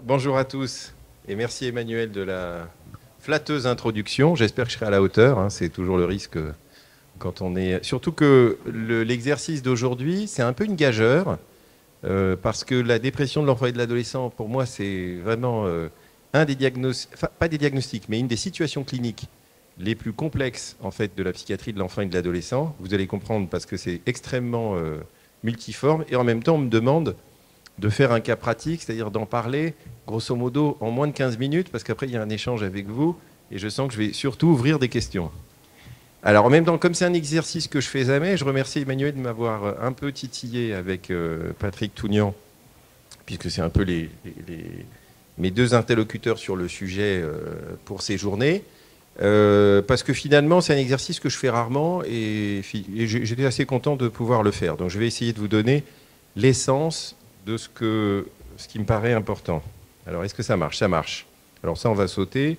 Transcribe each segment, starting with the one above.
Bonjour à tous et merci Emmanuel de la flatteuse introduction. J'espère que je serai à la hauteur, hein, c'est toujours le risque quand on est... Surtout que l'exercice d'aujourd'hui, c'est un peu une gageure parce que la dépression de l'enfant et de l'adolescent, pour moi, c'est vraiment un des diagnostics, enfin pas des diagnostics, mais une des situations cliniques les plus complexes en fait de la psychiatrie de l'enfant et de l'adolescent. Vous allez comprendre parce que c'est extrêmement multiforme et en même temps on me demande de faire un cas pratique, c'est-à-dire d'en parler, grosso modo, en moins de 15 minutes, parce qu'après, il y a un échange avec vous, et je sens que je vais surtout ouvrir des questions. Alors, en même temps, comme c'est un exercice que je fais jamais, je remercie Emmanuel de m'avoir un peu titillé avec Patrick Tougnan, puisque c'est un peu mes deux interlocuteurs sur le sujet pour ces journées. Parce que finalement, c'est un exercice que je fais rarement, et j'étais assez content de pouvoir le faire. Donc, je vais essayer de vous donner l'essence de ce qui me paraît important. Alors, est-ce que ça marche? Ça marche. Alors ça, on va sauter.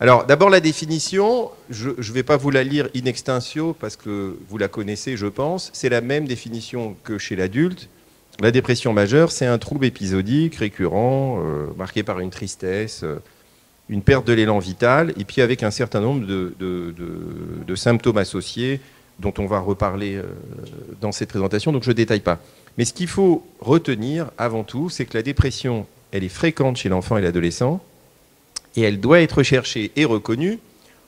Alors, d'abord, la définition, je ne vais pas vous la lire in extensio, parce que vous la connaissez, je pense. C'est la même définition que chez l'adulte. La dépression majeure, c'est un trouble épisodique, récurrent, marqué par une tristesse, une perte de l'élan vital, et puis avec un certain nombre de symptômes associés, dont on va reparler dans cette présentation, donc je ne détaille pas. Mais ce qu'il faut retenir avant tout, c'est que la dépression, elle est fréquente chez l'enfant et l'adolescent, et elle doit être recherchée et reconnue.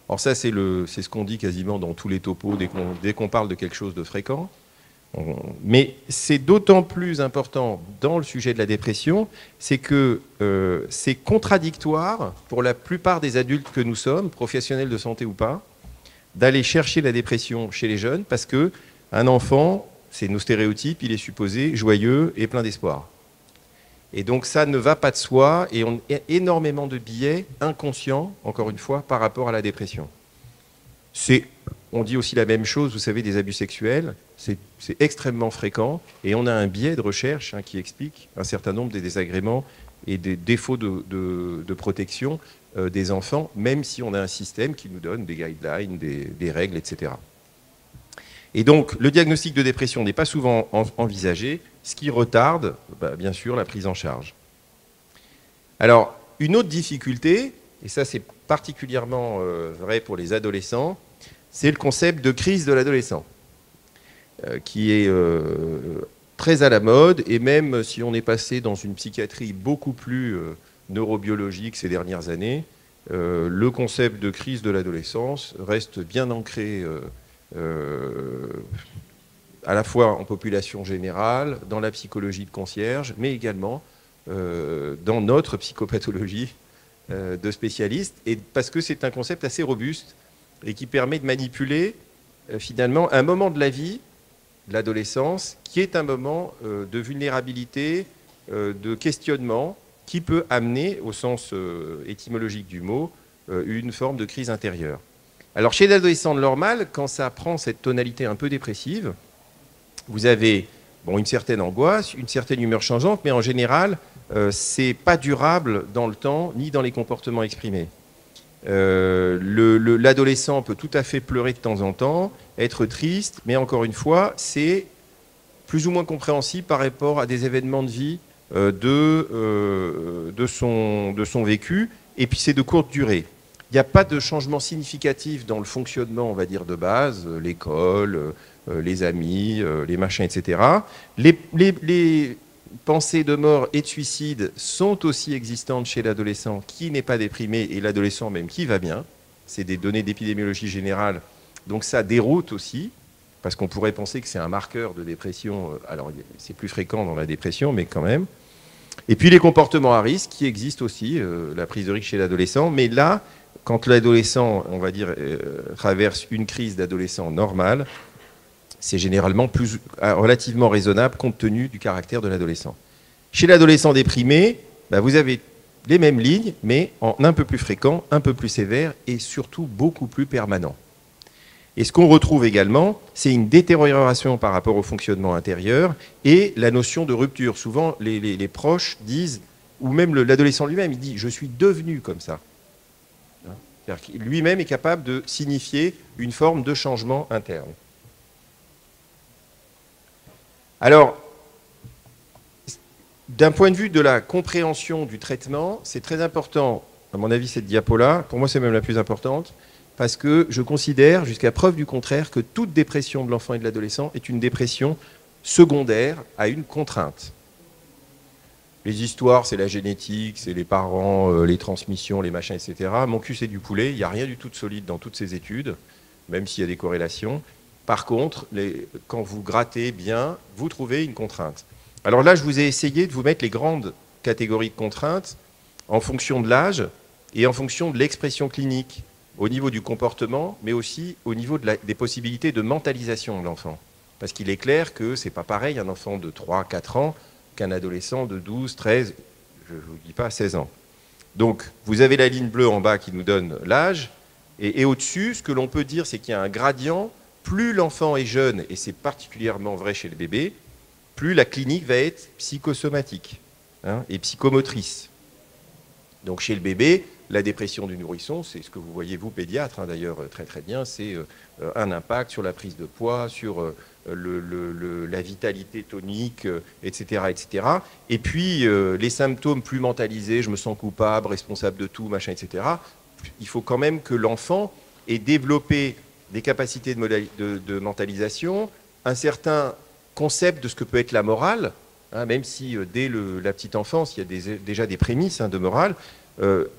Alors ça, c'est ce qu'on dit quasiment dans tous les topos dès qu'on parle de quelque chose de fréquent. Mais c'est d'autant plus important dans le sujet de la dépression, c'est que c'est contradictoire pour la plupart des adultes que nous sommes, professionnels de santé ou pas, d'aller chercher la dépression chez les jeunes, parce que un enfant, c'est nos stéréotypes, il est supposé joyeux et plein d'espoir. Et donc ça ne va pas de soi, et on a énormément de biais inconscients, encore une fois, par rapport à la dépression. On dit aussi la même chose, vous savez, des abus sexuels, c'est extrêmement fréquent, et on a un biais de recherche qui explique un certain nombre des désagréments et des défauts de protection des enfants, même si on a un système qui nous donne des guidelines, des règles, etc. Et donc, le diagnostic de dépression n'est pas souvent envisagé, ce qui retarde, bien sûr, la prise en charge. Alors, une autre difficulté, et ça c'est particulièrement vrai pour les adolescents, c'est le concept de crise de l'adolescent, qui est très à la mode, et même si on est passé dans une psychiatrie beaucoup plus neurobiologique ces dernières années, le concept de crise de l'adolescence reste bien ancré à la fois en population générale, dans la psychologie de concierge, mais également dans notre psychopathologie de spécialistes, et parce que c'est un concept assez robuste et qui permet de manipuler finalement un moment de la vie, de l'adolescence, qui est un moment de vulnérabilité, de questionnement, qui peut amener, au sens étymologique du mot, une forme de crise intérieure. Alors chez l'adolescent normal, quand ça prend cette tonalité un peu dépressive, vous avez une certaine angoisse, une certaine humeur changeante, mais en général, c'est pas durable dans le temps, ni dans les comportements exprimés. L'adolescent peut tout à fait pleurer de temps en temps, être triste, mais encore une fois, c'est plus ou moins compréhensible par rapport à des événements de vie de son vécu, et puis c'est de courte durée. Il n'y a pas de changement significatif dans le fonctionnement, on va dire, de base, l'école, les amis, les machins, etc. Les pensées de mort et de suicide sont aussi existantes chez l'adolescent qui n'est pas déprimé, et l'adolescent même qui va bien. C'est des données d'épidémiologie générale, donc ça déroute aussi, parce qu'on pourrait penser que c'est un marqueur de dépression. Alors c'est plus fréquent dans la dépression, mais quand même. Et puis les comportements à risque qui existent aussi, la prise de risque chez l'adolescent, mais là, quand l'adolescent, on va dire, traverse une crise d'adolescent normale, c'est généralement relativement raisonnable compte tenu du caractère de l'adolescent. Chez l'adolescent déprimé, vous avez les mêmes lignes, mais en un peu plus fréquent, un peu plus sévère et surtout beaucoup plus permanent. Et ce qu'on retrouve également, c'est une détérioration par rapport au fonctionnement intérieur et la notion de rupture. Souvent, les proches disent, ou même l'adolescent lui-même, il dit « je suis devenu comme ça ». Lui-même est capable de signifier une forme de changement interne. Alors, D'un point de vue de la compréhension du traitement, c'est très important, à mon avis, cette diapo-là, pour moi c'est même la plus importante, parce que je considère, jusqu'à preuve du contraire, que toute dépression de l'enfant et de l'adolescent est une dépression secondaire à une contrainte. Les histoires, c'est la génétique, c'est les parents, les transmissions, les machins, etc. Mon cul, c'est du poulet, il n'y a rien du tout de solide dans toutes ces études, même s'il y a des corrélations. Par contre, quand vous grattez bien, vous trouvez une contrainte. Alors là, je vous ai essayé de vous mettre les grandes catégories de contraintes en fonction de l'âge et en fonction de l'expression clinique, au niveau du comportement, mais aussi au niveau des possibilités de mentalisation de l'enfant. Parce qu'il est clair que ce n'est pas pareil un enfant de 3, 4 ans qu'un adolescent de 12, 13, je ne vous dis pas 16 ans. Donc, vous avez la ligne bleue en bas qui nous donne l'âge, et au-dessus, ce que l'on peut dire, c'est qu'il y a un gradient. Plus l'enfant est jeune, et c'est particulièrement vrai chez le bébé, plus la clinique va être psychosomatique et psychomotrice. Donc chez le bébé, la dépression du nourrisson, c'est ce que vous voyez, vous, pédiatre, d'ailleurs, très très bien, c'est un impact sur la prise de poids, sur la vitalité tonique, etc., etc. Et puis, les symptômes plus mentalisés, je me sens coupable, responsable de tout, machin, etc., il faut quand même que l'enfant ait développé des capacités de mentalisation, un certain concept de ce que peut être la morale, même si dès la petite enfance, il y a déjà des prémices de morale,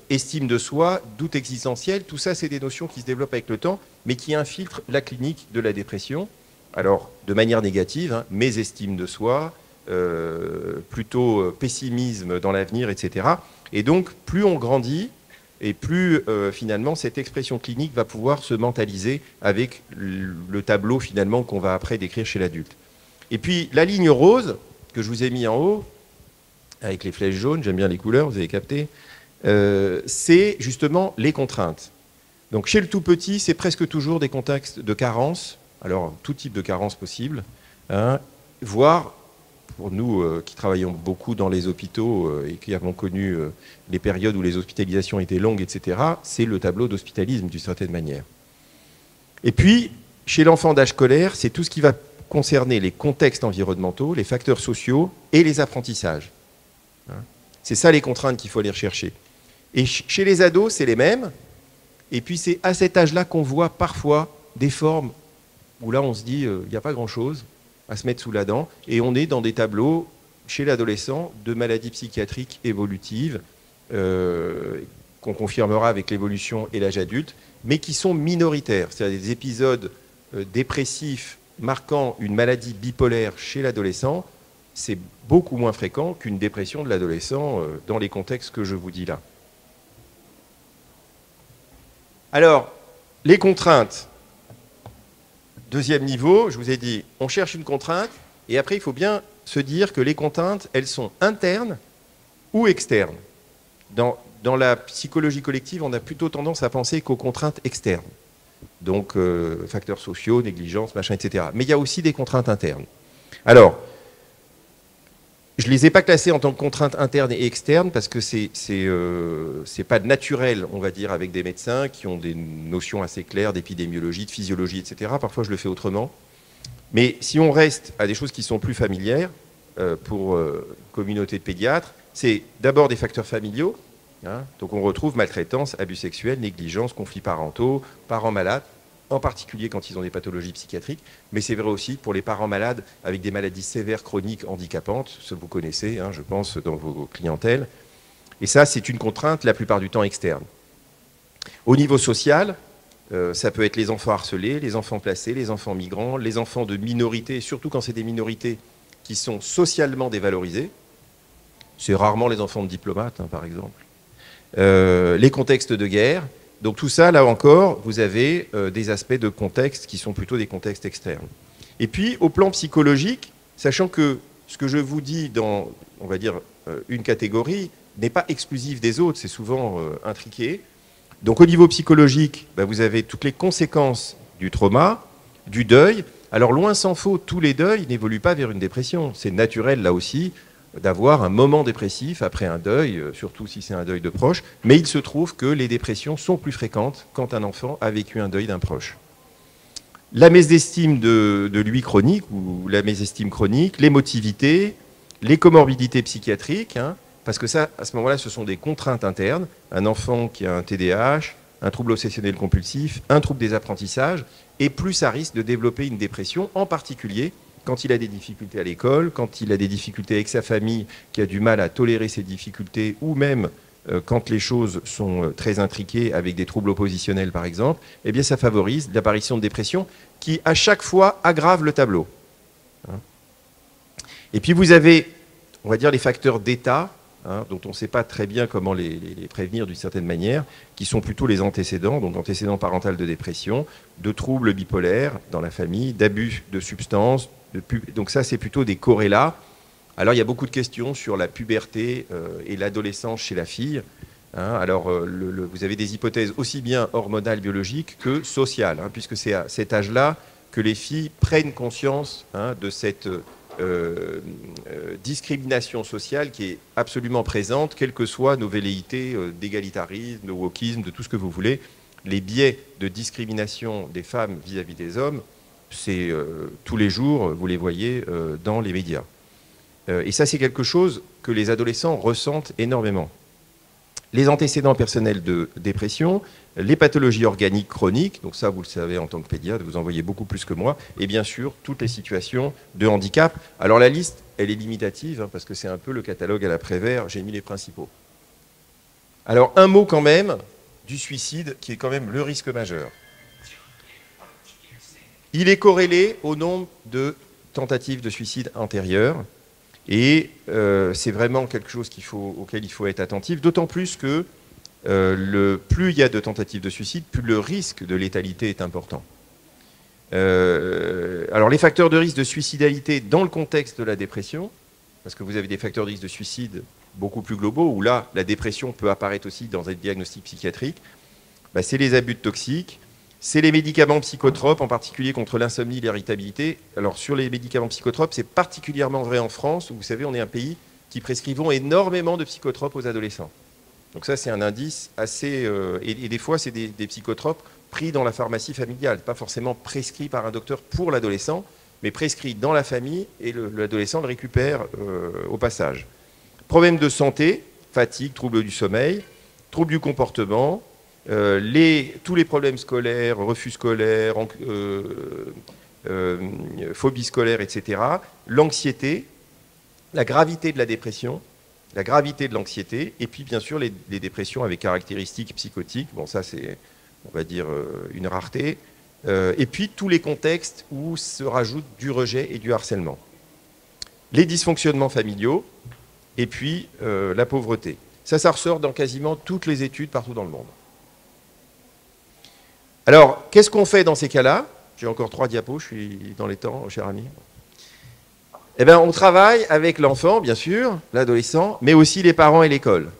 estime de soi, doute existentiel, tout ça, c'est des notions qui se développent avec le temps, mais qui infiltrent la clinique de la dépression. Alors, de manière négative, mésestime de soi, plutôt pessimisme dans l'avenir, etc. Et donc, plus on grandit, et plus finalement cette expression clinique va pouvoir se mentaliser avec le tableau finalement qu'on va après décrire chez l'adulte. Et puis la ligne rose que je vous ai mis en haut, avec les flèches jaunes, j'aime bien les couleurs, vous avez capté, c'est justement les contraintes. Donc chez le tout petit, c'est presque toujours des contextes de carence, alors tout type de carence possible, voire pour nous qui travaillons beaucoup dans les hôpitaux et qui avons connu les périodes où les hospitalisations étaient longues, etc., c'est le tableau d'hospitalisme d'une certaine manière. Et puis, chez l'enfant d'âge scolaire, c'est tout ce qui va concerner les contextes environnementaux, les facteurs sociaux et les apprentissages. C'est ça les contraintes qu'il faut aller rechercher. Et chez les ados, c'est les mêmes. Et puis c'est à cet âge-là qu'on voit parfois des formes où là on se dit il n'y a pas grand-chose à se mettre sous la dent. Et on est dans des tableaux, chez l'adolescent, de maladies psychiatriques évolutives qu'on confirmera avec l'évolution et l'âge adulte, mais qui sont minoritaires. C'est-à-dire des épisodes dépressifs marquant une maladie bipolaire chez l'adolescent, c'est beaucoup moins fréquent qu'une dépression de l'adolescent dans les contextes que je vous dis là. Alors, les contraintes. Deuxième niveau, je vous ai dit, on cherche une contrainte, et après, il faut bien se dire que les contraintes, elles sont internes ou externes. Dans la psychologie collective, on a plutôt tendance à penser qu'aux contraintes externes. Donc, facteurs sociaux, négligence, machin, etc. Mais il y a aussi des contraintes internes. Alors, je ne les ai pas classées en tant que contraintes internes et externes parce que c'est pas naturel, on va dire, avec des médecins qui ont des notions assez claires d'épidémiologie, de physiologie, etc. Parfois, je le fais autrement. Mais si on reste à des choses qui sont plus familières pour communauté de pédiatres, c'est d'abord des facteurs familiaux. Donc on retrouve maltraitance, abus sexuels, négligence, conflits parentaux, parents malades, en particulier quand ils ont des pathologies psychiatriques, mais c'est vrai aussi pour les parents malades avec des maladies sévères, chroniques, handicapantes, ce que vous connaissez, je pense, dans vos clientèles. Et ça, c'est une contrainte la plupart du temps externe. Au niveau social, ça peut être les enfants harcelés, les enfants placés, les enfants migrants, les enfants de minorités, surtout quand c'est des minorités qui sont socialement dévalorisées. C'est rarement les enfants de diplomates, par exemple. Les contextes de guerre. Donc tout ça, là encore, vous avez des aspects de contexte qui sont plutôt des contextes externes. Et puis, au plan psychologique, sachant que ce que je vous dis dans, on va dire, une catégorie, n'est pas exclusif des autres, c'est souvent intriqué. Donc au niveau psychologique, vous avez toutes les conséquences du trauma, du deuil. Alors loin s'en faut, tous les deuils n'évoluent pas vers une dépression. C'est naturel, là aussi, d'avoir un moment dépressif après un deuil, surtout si c'est un deuil de proche, mais il se trouve que les dépressions sont plus fréquentes quand un enfant a vécu un deuil d'un proche. La mésestime de lui chronique, ou la mésestime chronique, l'émotivité, les comorbidités psychiatriques, hein, parce que ça, à ce moment-là, ce sont des contraintes internes. Un enfant qui a un TDAH, un trouble obsessionnel compulsif, un trouble des apprentissages, et plus ça risque de développer une dépression, en particulier quand il a des difficultés à l'école, quand il a des difficultés avec sa famille, qui a du mal à tolérer ces difficultés, ou même quand les choses sont très intriquées avec des troubles oppositionnels, par exemple, eh bien ça favorise l'apparition de dépression qui, à chaque fois, aggrave le tableau. Et puis vous avez, on va dire, les facteurs d'état, dont on ne sait pas très bien comment les prévenir d'une certaine manière, qui sont plutôt les antécédents, donc antécédents parental de dépression, de troubles bipolaires dans la famille, d'abus de substances, donc ça c'est plutôt des corrélats. Alors il y a beaucoup de questions sur la puberté et l'adolescence chez la fille. Alors vous avez des hypothèses aussi bien hormonales, biologiques que sociales, puisque c'est à cet âge-là que les filles prennent conscience de cette discrimination sociale qui est absolument présente, quelles que soient nos velléités d'égalitarisme, de wokisme, de tout ce que vous voulez. Les biais de discrimination des femmes vis-à-vis des hommes, c'est tous les jours, vous les voyez dans les médias. Et ça, c'est quelque chose que les adolescents ressentent énormément. Les antécédents personnels de dépression, les pathologies organiques chroniques, donc ça, vous le savez en tant que pédiatre, vous en voyez beaucoup plus que moi, et bien sûr, toutes les situations de handicap. Alors la liste, elle est limitative, parce que c'est un peu le catalogue à la Prévert, j'ai mis les principaux. Alors un mot quand même du suicide, qui est quand même le risque majeur. Il est corrélé au nombre de tentatives de suicide antérieures. Et c'est vraiment quelque chose auquel il faut être attentif, d'autant plus que plus il y a de tentatives de suicide, plus le risque de létalité est important. Alors les facteurs de risque de suicidalité dans le contexte de la dépression, parce que vous avez des facteurs de risque de suicide beaucoup plus globaux, où là, la dépression peut apparaître aussi dans un diagnostic psychiatrique, c'est les abus de toxiques, c'est les médicaments psychotropes, en particulier contre l'insomnie et l'irritabilité. Alors sur les médicaments psychotropes, c'est particulièrement vrai en France, où vous savez, on est un pays qui prescrivons énormément de psychotropes aux adolescents. Donc ça, c'est un indice assez... et des fois, c'est des psychotropes pris dans la pharmacie familiale, pas forcément prescrits par un docteur pour l'adolescent, mais prescrits dans la famille, et l'adolescent le récupère au passage. Problèmes de santé, fatigue, troubles du sommeil, troubles du comportement, tous les problèmes scolaires, refus scolaires, phobie scolaire, etc. L'anxiété, la gravité de la dépression, la gravité de l'anxiété, et puis bien sûr les dépressions avec caractéristiques psychotiques. Bon, ça c'est, on va dire, une rareté. Et puis tous les contextes où se rajoute du rejet et du harcèlement. Les dysfonctionnements familiaux, et puis la pauvreté. Ça ressort dans quasiment toutes les études partout dans le monde. Alors, qu'est-ce qu'on fait dans ces cas-là? J'ai encore 3 diapos, je suis dans les temps, cher ami. Eh bien, on travaille avec l'enfant, bien sûr, l'adolescent, mais aussi les parents et l'école.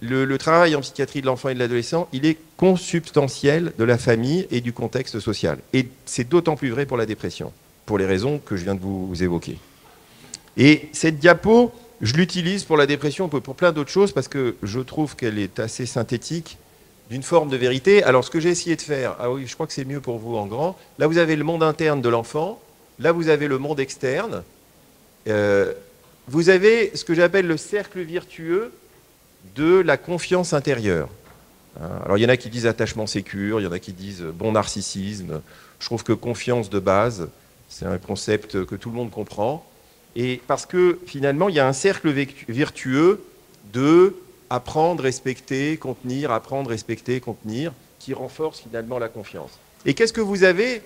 Le travail en psychiatrie de l'enfant et de l'adolescent, il est consubstantiel de la famille et du contexte social. Et c'est d'autant plus vrai pour la dépression, pour les raisons que je viens de vous évoquer. Et cette diapo, je l'utilise pour la dépression, pour plein d'autres choses, parce que je trouve qu'elle est assez synthétique d'une forme de vérité. Alors, ce que j'ai essayé de faire, ah oui, je crois que c'est mieux pour vous en grand. Là, vous avez le monde interne de l'enfant. Là, vous avez le monde externe. Vous avez ce que j'appelle le cercle virtueux de la confiance intérieure. Alors, il y en a qui disent attachement sécure, il y en a qui disent bon narcissisme. Je trouve que confiance de base, c'est un concept que tout le monde comprend. Et parce que, finalement, il y a un cercle virtueux de apprendre, respecter, contenir, apprendre, respecter, contenir, qui renforce finalement la confiance. Et qu'est-ce que vous avez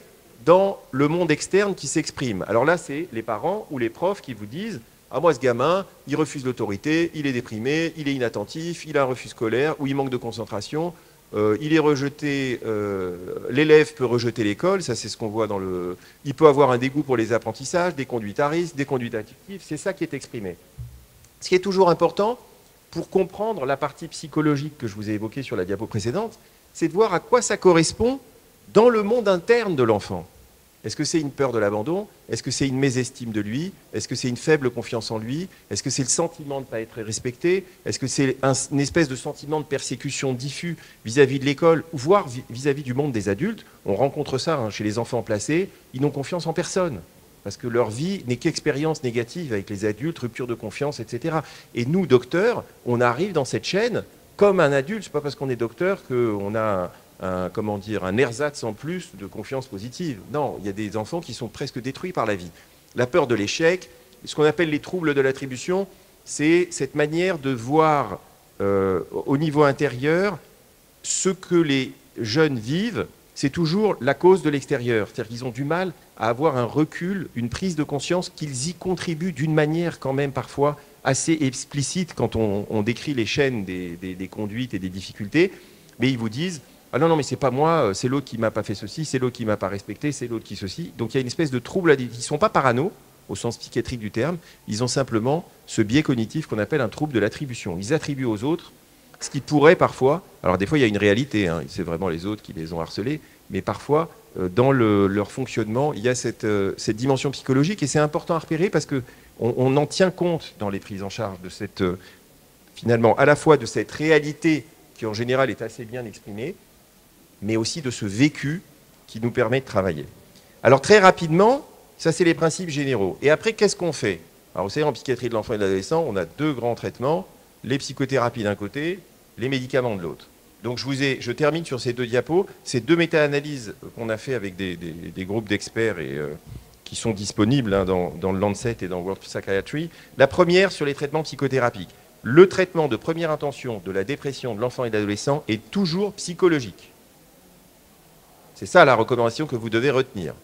dans le monde externe qui s'exprime? Alors là, c'est les parents ou les profs qui vous disent « Ah, moi, ce gamin, il refuse l'autorité, il est déprimé, il est inattentif, il a un refus scolaire, ou il manque de concentration, il est rejeté, l'élève peut rejeter l'école, ça c'est ce qu'on voit dans le... Il peut avoir un dégoût pour les apprentissages, des conduites à risque, des conduites addictives, c'est ça qui est exprimé. Ce qui est toujours important, pour comprendre la partie psychologique que je vous ai évoquée sur la diapo précédente, c'est de voir à quoi ça correspond dans le monde interne de l'enfant. Est-ce que c'est une peur de l'abandon? Est-ce que c'est une mésestime de lui? Est-ce que c'est une faible confiance en lui? Est-ce que c'est le sentiment de ne pas être respecté? Est-ce que c'est une espèce de sentiment de persécution diffus vis-à-vis de l'école, voire vis-à-vis du monde des adultes? On rencontre ça chez les enfants placés, ils n'ont confiance en personne. parce que leur vie n'est qu'expérience négative avec les adultes, rupture de confiance, etc. Et nous, docteurs, on arrive dans cette chaîne comme un adulte. C'est pas parce qu'on est docteur qu'on a comment dire, un ersatz en plus de confiance positive. Non, il y a des enfants qui sont presque détruits par la vie. La peur de l'échec, ce qu'on appelle les troubles de l'attribution, c'est cette manière de voir au niveau intérieur ce que les jeunes vivent, c'est toujours la cause de l'extérieur. C'est-à-dire qu'ils ont du mal à avoir un recul, une prise de conscience qu'ils y contribuent d'une manière quand même parfois assez explicite quand on décrit les chaînes des conduites et des difficultés. Mais ils vous disent « Ah non, non, mais c'est pas moi, c'est l'autre qui m'a pas fait ceci, c'est l'autre qui m'a pas respecté, c'est l'autre qui ceci. » Donc il y a une espèce de trouble. Ils ne sont pas parano, au sens psychiatrique du terme, ils ont simplement ce biais cognitif qu'on appelle un trouble de l'attribution. Ils attribuent aux autres ce qui pourrait parfois, alors des fois il y a une réalité, hein, c'est vraiment les autres qui les ont harcelés, mais parfois dans leur fonctionnement, il y a cette dimension psychologique et c'est important à repérer parce qu'on en tient compte dans les prises en charge de cette, finalement, à la fois de cette réalité qui en général est assez bien exprimée, mais aussi de ce vécu qui nous permet de travailler. Alors très rapidement, ça c'est les principes généraux. Et après, qu'est-ce qu'on fait? Alors vous savez, en psychiatrie de l'enfant et de l'adolescent, on a deux grands traitements, les psychothérapies d'un côté, les médicaments de l'autre. Donc je termine sur ces deux diapos, ces deux méta-analyses qu'on a fait avec des groupes d'experts et qui sont disponibles hein, dans le Lancet et dans World Psychiatry. La première sur les traitements psychothérapiques. Le traitement de première intention de la dépression de l'enfant et de l'adolescent est toujours psychologique. C'est ça la recommandation que vous devez retenir.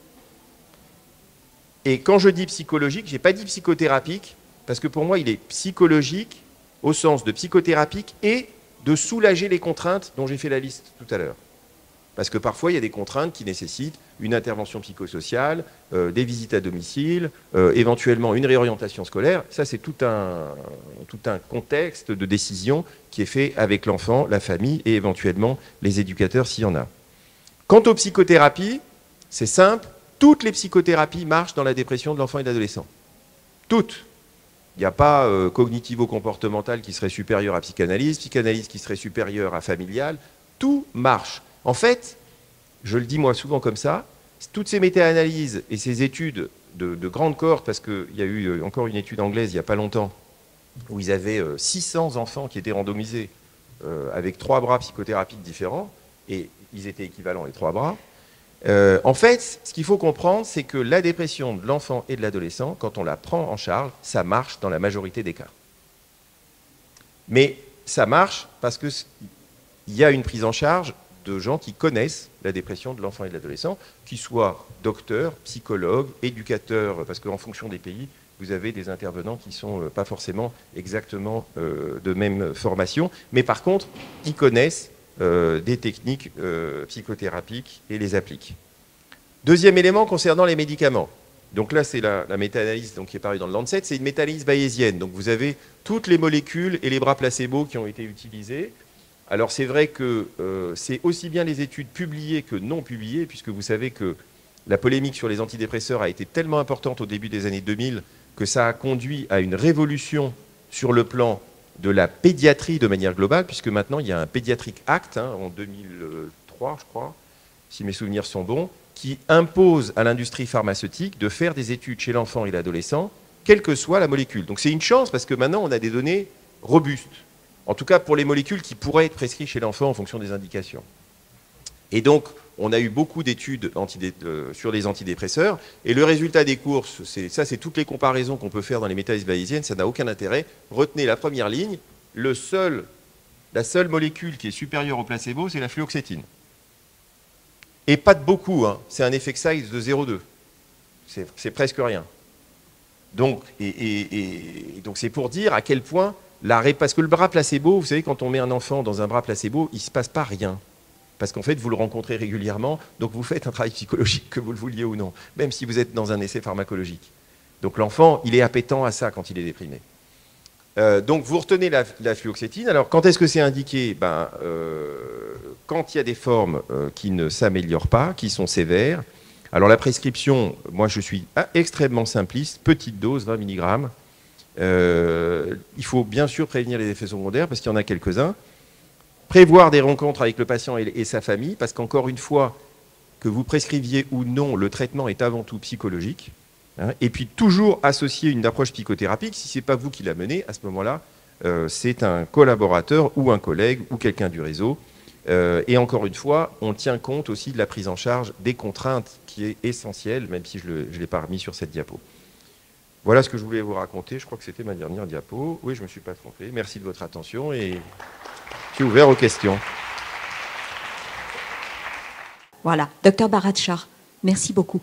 Et quand je dis psychologique, je n'ai pas dit psychothérapique, parce que pour moi, il est psychologique au sens de psychothérapique et de soulager les contraintes dont j'ai fait la liste tout à l'heure. Parce que parfois, il y a des contraintes qui nécessitent une intervention psychosociale, des visites à domicile, éventuellement une réorientation scolaire. Ça, c'est tout un contexte de décision qui est fait avec l'enfant, la famille et éventuellement les éducateurs s'il y en a. Quant aux psychothérapies, c'est simple, toutes les psychothérapies marchent dans la dépression de l'enfant et de l'adolescent. Toutes. Il n'y a pas cognitivo-comportemental qui serait supérieur à psychanalyse, psychanalyse qui serait supérieur à familial. Tout marche. En fait, je le dis moi souvent comme ça, toutes ces méta-analyses et ces études de grande cohorte, parce qu'il y a eu encore une étude anglaise il n'y a pas longtemps, où ils avaient 600 enfants qui étaient randomisés avec 3 bras psychothérapiques différents, et ils étaient équivalents les 3 bras. En fait, ce qu'il faut comprendre, c'est que la dépression de l'enfant et de l'adolescent, quand on la prend en charge, ça marche dans la majorité des cas. Mais ça marche parce qu'il y a une prise en charge de gens qui connaissent la dépression de l'enfant et de l'adolescent, qu'ils soient docteurs, psychologues, éducateurs, parce qu'en fonction des pays, vous avez des intervenants qui ne sont pas forcément exactement de même formation, mais par contre, ils connaissent des techniques psychothérapiques et les appliquent. Deuxième élément concernant les médicaments. Donc là, c'est la méta-analyse qui est parue dans le Lancet, c'est une méta-analyse bayésienne. Donc vous avez toutes les molécules et les bras placebo qui ont été utilisés. Alors c'est vrai que c'est aussi bien les études publiées que non publiées, puisque vous savez que la polémique sur les antidépresseurs a été tellement importante au début des années 2000 que ça a conduit à une révolution sur le plan de la pédiatrie de manière globale, puisque maintenant il y a un Pediatric Act en 2003, je crois, si mes souvenirs sont bons, qui impose à l'industrie pharmaceutique de faire des études chez l'enfant et l'adolescent, quelle que soit la molécule. Donc c'est une chance parce que maintenant on a des données robustes, en tout cas pour les molécules qui pourraient être prescrites chez l'enfant en fonction des indications. Et donc on a eu beaucoup d'études sur les antidépresseurs, et le résultat des courses, c'est toutes les comparaisons qu'on peut faire dans les méta-analyses bayésiennes, ça n'a aucun intérêt. Retenez la première ligne, la seule molécule qui est supérieure au placebo, c'est la fluoxétine. Et pas de beaucoup, hein. C'est un effect size de 0,2. C'est presque rien. Donc, donc c'est pour dire à quel point, parce que le bras placebo, vous savez, quand on met un enfant dans un bras placebo, il ne se passe pas rien. Parce qu'en fait, vous le rencontrez régulièrement, donc vous faites un travail psychologique, que vous le vouliez ou non, même si vous êtes dans un essai pharmacologique. Donc l'enfant, il est appétent à ça quand il est déprimé. Donc vous retenez la fluoxétine. Alors quand est-ce que c'est indiqué? Quand il y a des formes qui ne s'améliorent pas, qui sont sévères. Alors la prescription, moi je suis extrêmement simpliste, petite dose, 20 mg. Il faut bien sûr prévenir les effets secondaires, parce qu'il y en a quelques-uns. Prévoir des rencontres avec le patient et sa famille, parce qu'encore une fois, que vous prescriviez ou non, le traitement est avant tout psychologique. hein. Et puis toujours associer une approche psychothérapique. Si ce n'est pas vous qui la menez, à ce moment-là, c'est un collaborateur ou un collègue ou quelqu'un du réseau. Et encore une fois, on tient compte aussi de la prise en charge des contraintes qui est essentielle, même si je ne l'ai pas remis sur cette diapo. Voilà ce que je voulais vous raconter. Je crois que c'était ma dernière diapo. Oui, je ne me suis pas trompé. Merci de votre attention et je suis ouvert aux questions. Voilà, docteur Bharadchar, merci beaucoup.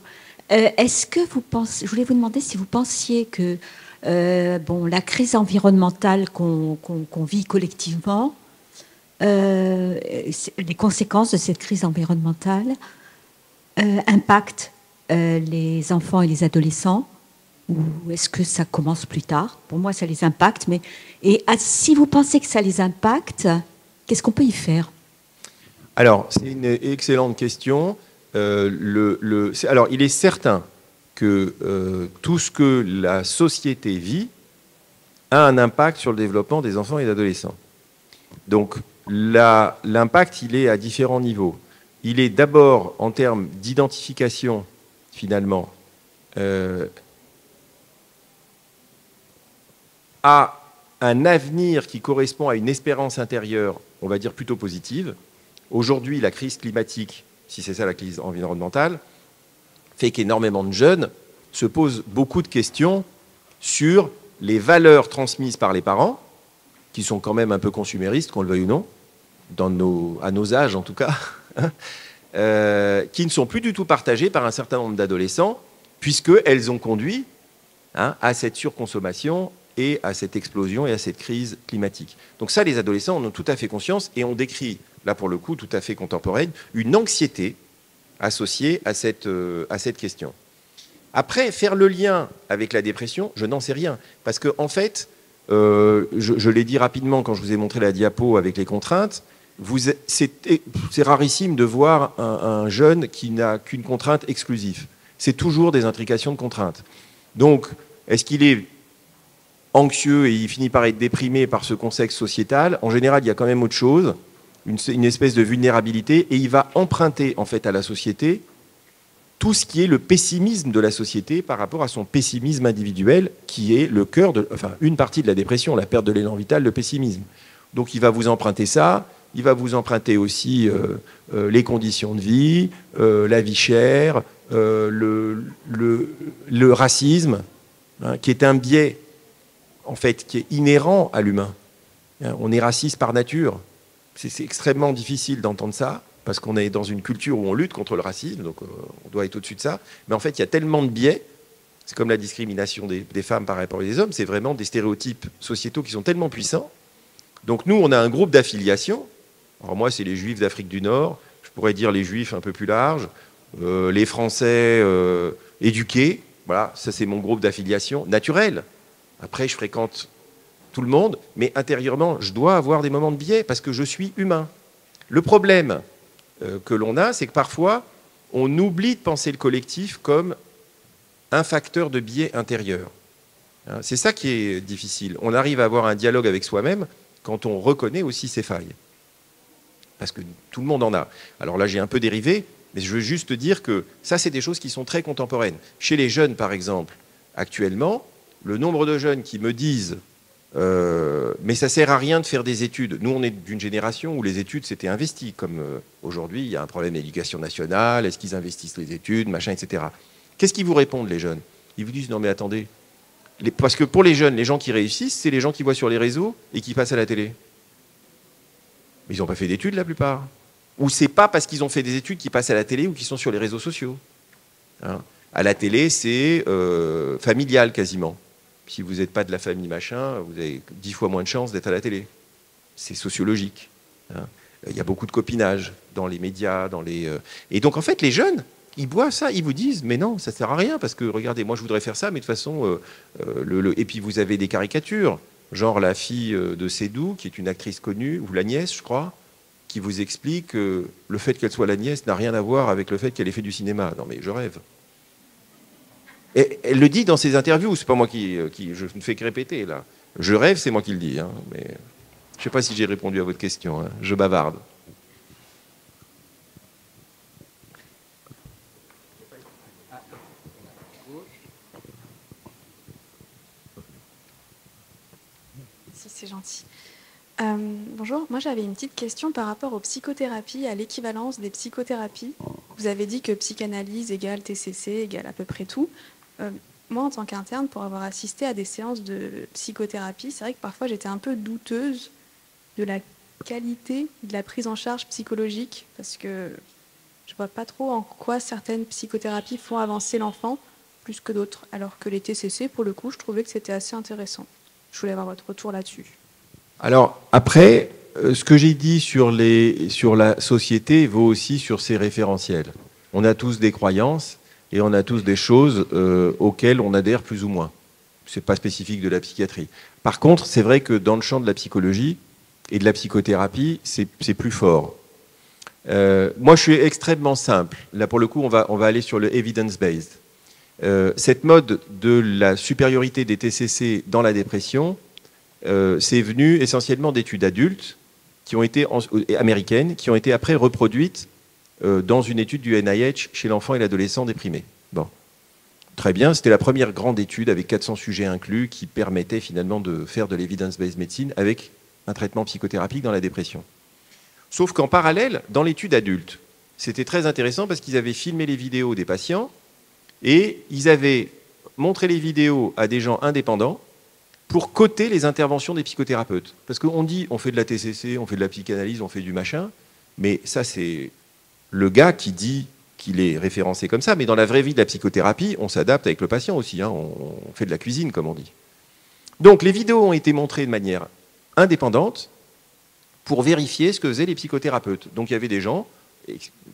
Est-ce que vous pensez, je voulais vous demander si vous pensiez que la crise environnementale qu'on vit collectivement, les conséquences de cette crise environnementale impactent les enfants et les adolescents, ou est-ce que ça commence plus tard? Pour moi, ça les impacte, mais si vous pensez que ça les impacte, qu'est-ce qu'on peut y faire? Alors, c'est une excellente question. Alors, il est certain que tout ce que la société vit a un impact sur le développement des enfants et des adolescents. Donc, l'impact, il est à différents niveaux. Il est d'abord en termes d'identification, finalement, à un avenir qui correspond à une espérance intérieure, on va dire plutôt positive. Aujourd'hui, la crise climatique, si c'est ça la crise environnementale, fait qu'énormément de jeunes se posent beaucoup de questions sur les valeurs transmises par les parents, qui sont quand même un peu consuméristes, qu'on le veuille ou non, à nos âges en tout cas, qui ne sont plus du tout partagées par un certain nombre d'adolescents, puisqu'elles ont conduit à cette surconsommation et à cette explosion et à cette crise climatique. Donc ça, les adolescents en ont tout à fait conscience et on décrit, là pour le coup, tout à fait contemporaine, une anxiété associée à cette question. Après, faire le lien avec la dépression, je n'en sais rien. Parce qu'en fait, je l'ai dit rapidement quand je vous ai montré la diapo avec les contraintes, c'est rarissime de voir un jeune qui n'a qu'une contrainte exclusive. C'est toujours des intrications de contraintes. Donc, est-ce qu'il est anxieux et il finit par être déprimé par ce contexte sociétal? En général, il y a quand même autre chose, une espèce de vulnérabilité, et il va emprunter en fait à la société tout ce qui est le pessimisme de la société par rapport à son pessimisme individuel, qui est le cœur une partie de la dépression, la perte de l'élan vital, le pessimisme. Donc il va vous emprunter ça, il va vous emprunter aussi les conditions de vie, la vie chère, le racisme, qui est un biais en fait, qui est inhérent à l'humain. On est raciste par nature. C'est extrêmement difficile d'entendre ça, parce qu'on est dans une culture où on lutte contre le racisme, donc on doit être au-dessus de ça. Mais en fait, il y a tellement de biais, c'est comme la discrimination des femmes par rapport aux hommes, c'est vraiment des stéréotypes sociétaux qui sont tellement puissants. Donc nous, on a un groupe d'affiliation. Alors moi, c'est les Juifs d'Afrique du Nord, je pourrais dire les Juifs un peu plus larges, les Français éduqués, voilà, ça c'est mon groupe d'affiliation naturel. Après, je fréquente tout le monde, mais intérieurement, je dois avoir des moments de biais parce que je suis humain. Le problème que l'on a, c'est que parfois, on oublie de penser le collectif comme un facteur de biais intérieur. C'est ça qui est difficile. On arrive à avoir un dialogue avec soi-même quand on reconnaît aussi ses failles. Parce que tout le monde en a. Alors là, j'ai un peu dérivé, mais je veux juste dire que ça, c'est des choses qui sont très contemporaines. Chez les jeunes, par exemple, actuellement, le nombre de jeunes qui me disent mais ça sert à rien de faire des études. Nous, on est d'une génération où les études s'étaient investies, comme aujourd'hui, il y a un problème d'éducation nationale, est-ce qu'ils investissent les études, machin, etc. Qu'est-ce qu'ils vous répondent, les jeunes? Ils vous disent, non mais attendez, parce que pour les jeunes, les gens qui réussissent, c'est les gens qui voient sur les réseaux et qui passent à la télé. Mais ils n'ont pas fait d'études, la plupart. Ou c'est pas parce qu'ils ont fait des études qu'ils passent à la télé ou qu'ils sont sur les réseaux sociaux. À la télé, c'est familial quasiment. Si vous n'êtes pas de la famille machin, vous avez 10 fois moins de chances d'être à la télé. C'est sociologique. Il y a beaucoup de copinage dans les médias. Et donc, en fait, les jeunes, ils voient ça, ils vous disent, mais non, ça ne sert à rien, parce que, regardez, moi, je voudrais faire ça, mais de toute façon... Et puis, vous avez des caricatures, genre la fille de Seydoux, qui est une actrice connue, ou la nièce, je crois, qui vous explique que le fait qu'elle soit la nièce n'a rien à voir avec le fait qu'elle ait fait du cinéma. Non, mais je rêve. Et elle le dit dans ses interviews, c'est pas moi qui je ne fais que répéter là. Je rêve, c'est moi qui le dis, mais je ne sais pas si j'ai répondu à votre question, je bavarde. gentil. Bonjour, moi j'avais une petite question par rapport aux psychothérapies, à l'équivalence des psychothérapies. Vous avez dit que psychanalyse égale TCC égale à peu près tout. Moi, en tant qu'interne, pour avoir assisté à des séances de psychothérapie, c'est vrai que parfois j'étais un peu douteuse de la qualité de la prise en charge psychologique, parce que je ne vois pas trop en quoi certaines psychothérapies font avancer l'enfant plus que d'autres, alors que les TCC, pour le coup, je trouvais que c'était assez intéressant. Je voulais avoir votre retour là-dessus. Alors, après, ce que j'ai dit sur la société vaut aussi sur ses référentiels. On a tous des croyances et on a tous des choses auxquelles on adhère plus ou moins. Ce n'est pas spécifique de la psychiatrie. Par contre, c'est vrai que dans le champ de la psychologie et de la psychothérapie, c'est plus fort. Moi, je suis extrêmement simple. Là, pour le coup, on va aller sur le evidence-based. Cette mode de la supériorité des TCC dans la dépression, c'est venu essentiellement d'études adultes qui ont été américaines, qui ont été après reproduites dans une étude du NIH chez l'enfant et l'adolescent déprimé. Bon, très bien, c'était la première grande étude avec 400 sujets inclus qui permettait finalement de faire de l'evidence-based medicine avec un traitement psychothérapique dans la dépression. Sauf qu'en parallèle, dans l'étude adulte, c'était très intéressant parce qu'ils avaient filmé les vidéos des patients et ils avaient montré les vidéos à des gens indépendants pour coter les interventions des psychothérapeutes. Parce qu'on dit, on fait de la TCC, on fait de la psychanalyse, on fait du machin, mais ça c'est le gars qui dit qu'il est référencé comme ça, mais dans la vraie vie de la psychothérapie, on s'adapte avec le patient aussi, hein, on fait de la cuisine comme on dit. Donc les vidéos ont été montrées de manière indépendante pour vérifier ce que faisaient les psychothérapeutes. Donc il y avait des gens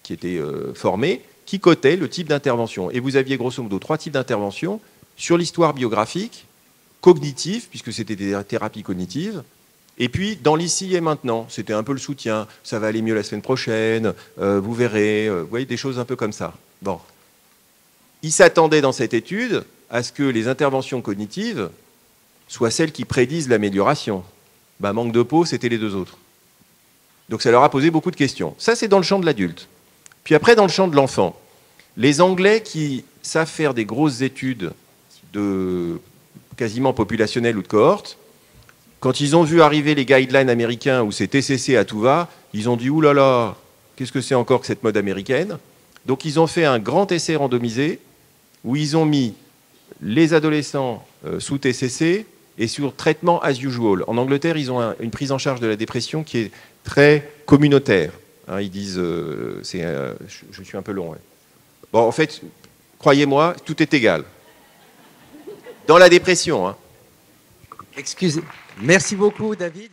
qui étaient formés, qui cotaient le type d'intervention. Et vous aviez grosso modo 3 types d'interventions sur l'histoire biographique, cognitive, puisque c'était des thérapies cognitives, et puis dans l'ici et maintenant, c'était un peu le soutien, ça va aller mieux la semaine prochaine, vous verrez, vous voyez, des choses un peu comme ça. Bon. Ils s'attendaient dans cette étude à ce que les interventions cognitives soient celles qui prédisent l'amélioration. Ben, manque de peau, c'était les 2 autres. Donc ça leur a posé beaucoup de questions. Ça, c'est dans le champ de l'adulte. Puis après, dans le champ de l'enfant, les Anglais qui savent faire des grosses études de quasiment populationnelles ou de cohortes, quand ils ont vu arriver les guidelines américains où c'est TCC à tout va, ils ont dit « Ouh là là, qu'est-ce que c'est encore que cette mode américaine ?» Donc ils ont fait un grand essai randomisé où ils ont mis les adolescents sous TCC et sur traitement as usual. En Angleterre, ils ont une prise en charge de la dépression qui est très communautaire. Hein, ils disent, je suis un peu long. Ouais. Bon, en fait, croyez-moi, tout est égal. Dans la dépression. Hein. Excusez. Merci beaucoup, David.